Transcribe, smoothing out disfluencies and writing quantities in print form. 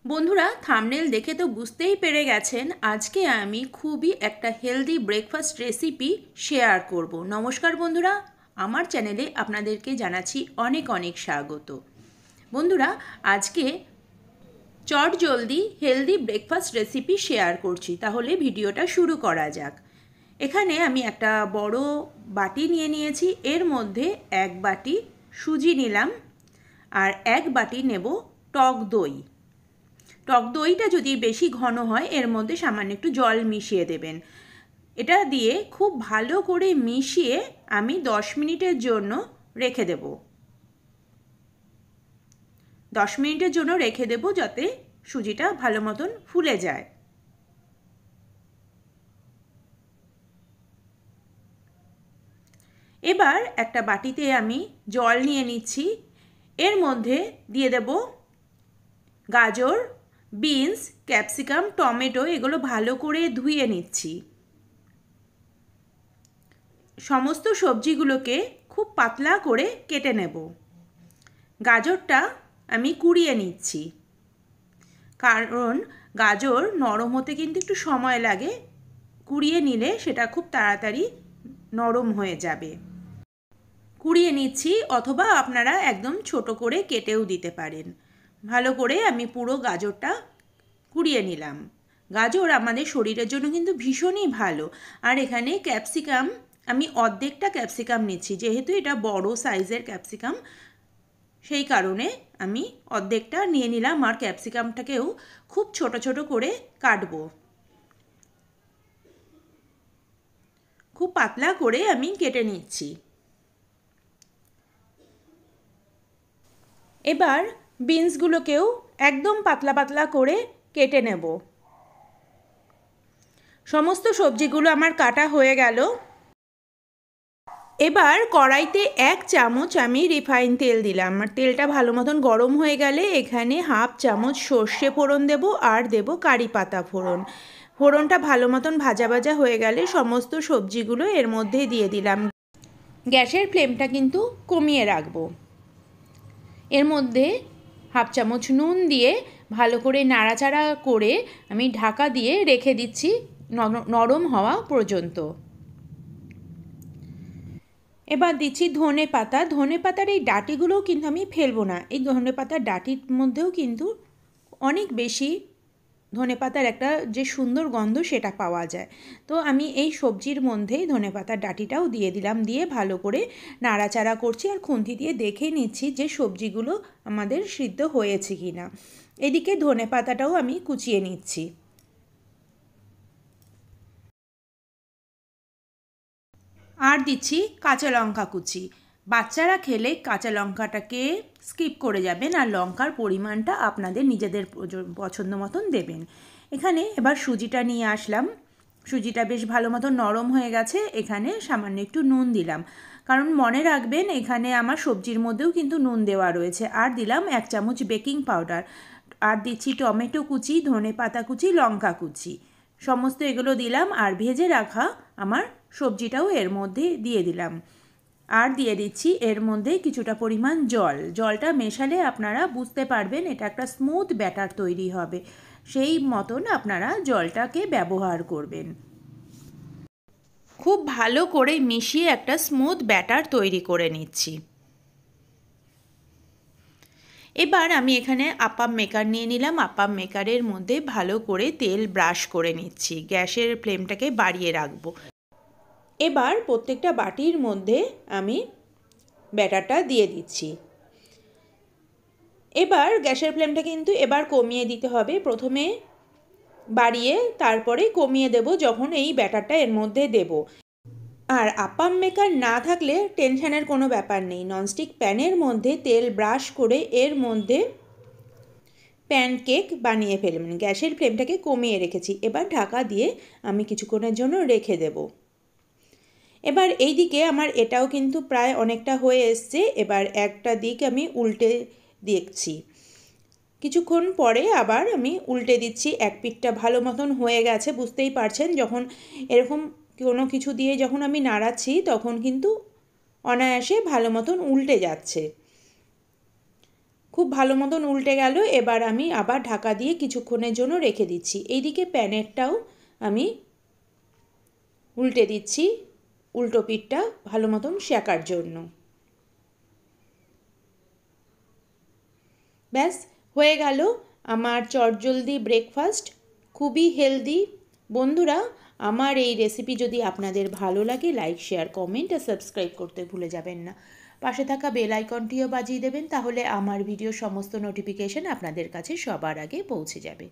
বন্ধুরা, থাম্বনেল দেখে তো বুঝতেই পেরে গেছেন আজকে আমি খুবই একটা হেলদি ব্রেকফাস্ট রেসিপি শেয়ার করব। নমস্কার বন্ধুরা, আমার চ্যানেলে আপনাদেরকে জানাচ্ছি অনেক অনেক স্বাগত। বন্ধুরা, আজকে চটজলদি হেলদি ব্রেকফাস্ট রেসিপি শেয়ার করছি, তাহলে ভিডিওটা শুরু করা যাক। এখানে আমি একটা বড় বাটি নিয়ে নিয়েছি, এর মধ্যে এক বাটি সুজি নিলাম আর এক বাটি নেব টক দই। টক দইটা যদি বেশি ঘন হয় এর মধ্যে সামান্য একটু জল মিশিয়ে দেবেন। এটা দিয়ে খুব ভালো করে মিশিয়ে আমি 10 মিনিটের জন্য রেখে দেব। 10 মিনিটের জন্য রেখে দেব যাতে সুজিটা ভালো মতন ফুলে যায়। এবার একটা বাটিতে আমি জল নিয়ে নিচ্ছি, এর মধ্যে দিয়ে দেব গাজর, বিনস, ক্যাপসিকাম, টমেটো, এগুলো ভালো করে ধুয়ে নিচ্ছি। সমস্ত সবজিগুলোকে খুব পাতলা করে কেটে নেব। গাজরটা আমি কুড়িয়ে নিচ্ছি, কারণ গাজর নরম হতে কিন্তু একটু সময় লাগে। কুড়িয়ে নিলে সেটা খুব তাড়াতাড়ি নরম হয়ে যাবে। কুড়িয়ে নিচ্ছি, অথবা আপনারা একদম ছোট করে কেটেও দিতে পারেন। ভালো করে আমি পুরো গাজরটা কুড়িয়ে নিলাম। গাজর আমাদের শরীরের জন্য কিন্তু ভীষণই ভালো। আর এখানে ক্যাপসিকাম আমি অর্ধেকটা ক্যাপসিকাম নিচ্ছি, যেহেতু এটা বড় সাইজের ক্যাপসিকাম, সেই কারণে আমি অর্ধেকটা নিয়ে নিলাম। আর ক্যাপসিকামটাকেও খুব ছোট ছোট করে কাটবো। খুব পাতলা করে আমি কেটে নিচ্ছি। এবার বিনসগুলোকেও একদম পাতলা পাতলা করে কেটে নেব। সমস্ত সবজিগুলো আমার কাটা হয়ে গেল। এবার কড়াইতে 1 চামচ আমি রিফাইন তেল দিলাম। আর তেলটা ভালো মতন গরম হয়ে গেলে এখানে হাফ চামচ সর্ষে ফোড়ন দেব আর দেব কারি পাতা ফোড়ন। ফোড়নটা ভালো মতন ভাজা ভাজা হয়ে গেলে সমস্ত সবজিগুলো এর মধ্যে দিয়ে দিলাম। গ্যাসের ফ্লেমটা কিন্তু কমিয়ে রাখবো। এর মধ্যে হাফ চামচ নুন দিয়ে ভালো করে নাড়াচাড়া করে আমি ঢাকা দিয়ে রেখে দিচ্ছি নরম হওয়া পর্যন্ত। এবার দিচ্ছি ধনে পাতা। ধনে পাতার এই ডাঁটিগুলোও কিন্তু আমি ফেলবো না। এই ধনে পাতার ডাঁটির মধ্যেও কিন্তু অনেক বেশি ধনে পাতার একটা যে সুন্দর গন্ধ সেটা পাওয়া যায়। তো আমি এই সবজির মধ্যেই ধনে পাতার ডাঁটিটাও দিয়ে দিলাম। দিয়ে ভালো করে নাড়াচাড়া করছি আর খুন্তি দিয়ে দেখে নিচ্ছি যে সবজিগুলো আমাদের সিদ্ধ হয়েছে কি না। এদিকে ধনে পাতাটাও আমি কুচিয়ে নিচ্ছি। আর দিচ্ছি কাঁচা লঙ্কা কুচি। বাচ্চারা খেলে কাঁচা লঙ্কাটাকে স্কিপ করে যাবেন, আর লঙ্কার পরিমাণটা আপনাদের নিজেদের পছন্দ মতন দেবেন। এখানে এবার সুজিটা নিয়ে আসলাম। সুজিটা বেশ ভালো মতন নরম হয়ে গেছে। এখানে সামান্য একটু নুন দিলাম, কারণ মনে রাখবেন এখানে আমার সবজির মধ্যেও কিন্তু নুন দেওয়া রয়েছে। আর দিলাম 1 চামচ বেকিং পাউডার। আর দিচ্ছি টমেটো কুচি, ধনে পাতা কুচি, লঙ্কা কুচি, সমস্ত এগুলো দিলাম। আর ভেজে রাখা আমার সবজিটাও এর মধ্যে দিয়ে দিলাম। আর দিয়ে দিচ্ছি এর মধ্যে কিছুটা পরিমাণ জল। জলটা মেশালে আপনারা বুঝতে পারবেন এটা একটা স্মুথ ব্যাটার তৈরি হবে, সেই মতন আপনারা জলটাকে ব্যবহার করবেন। খুব ভালো করে মিশিয়ে একটা স্মুথ ব্যাটার তৈরি করে নিচ্ছি। এবার আমি এখানে আপ্পাম মেকার নিয়ে নিলাম। আপ্পাম মেকারের মধ্যে ভালো করে তেল ব্রাশ করে নিচ্ছি। গ্যাসের ফ্লেমটাকে বাড়িয়ে রাখবো। এবার প্রত্যেকটা বাটির মধ্যে আমি ব্যাটারটা দিয়ে দিচ্ছি। এবার গ্যাসের ফ্লেমটা কিন্তু এবার কমিয়ে দিতে হবে। প্রথমে বাড়িয়ে তারপরে কমিয়ে দেব যখন এই ব্যাটারটা এর মধ্যে দেব। আর আপ্পাম মেকার না থাকলে টেনশনের কোনো ব্যাপার নেই। ননস্টিক প্যানের মধ্যে তেল ব্রাশ করে এর মধ্যে প্যানকেক বানিয়ে ফেলবেন। গ্যাসের ফ্লেমটাকে কমিয়ে রেখেছি। এবার ঢাকা দিয়ে আমি কিছুক্ষণের জন্য রেখে দেব। এবার এই দিকে আমার এটাও কিন্তু প্রায় অনেকটা হয়ে এসছে। এবার একটা দিক আমি উল্টে দেখছি। কিছুক্ষণ পরে আবার আমি উল্টে দিচ্ছি। এক পিঠটা ভালো মতন হয়ে গেছে, বুঝতেই পারছেন। যখন এরকম কোনো কিছু দিয়ে যখন আমি নাড়াচ্ছি তখন কিন্তু অনায়াসে ভালো মতন উল্টে যাচ্ছে। খুব ভালো মতন উল্টে গেল। এবার আমি আবার ঢাকা দিয়ে কিছুক্ষণের জন্য রেখে দিচ্ছি। এইদিকে প্যানেরটাও আমি উল্টে দিচ্ছি উল্টো পিঠটা ভালো মতন সেঁকার জন্য। ব্যাস হয়ে গেল আমার চটজলদি ব্রেকফাস্ট, খুবই হেলদি। বন্ধুরা, আমার এই রেসিপি যদি আপনাদের ভালো লাগে, লাইক, শেয়ার, কমেন্ট আর সাবস্ক্রাইব করতে ভুলে যাবেন না। পাশে থাকা বেল আইকনটিও বাজিয়ে দেবেন, তাহলে আমার ভিডিও সমস্ত নোটিফিকেশন আপনাদের কাছে সবার আগে পৌঁছে যাবে।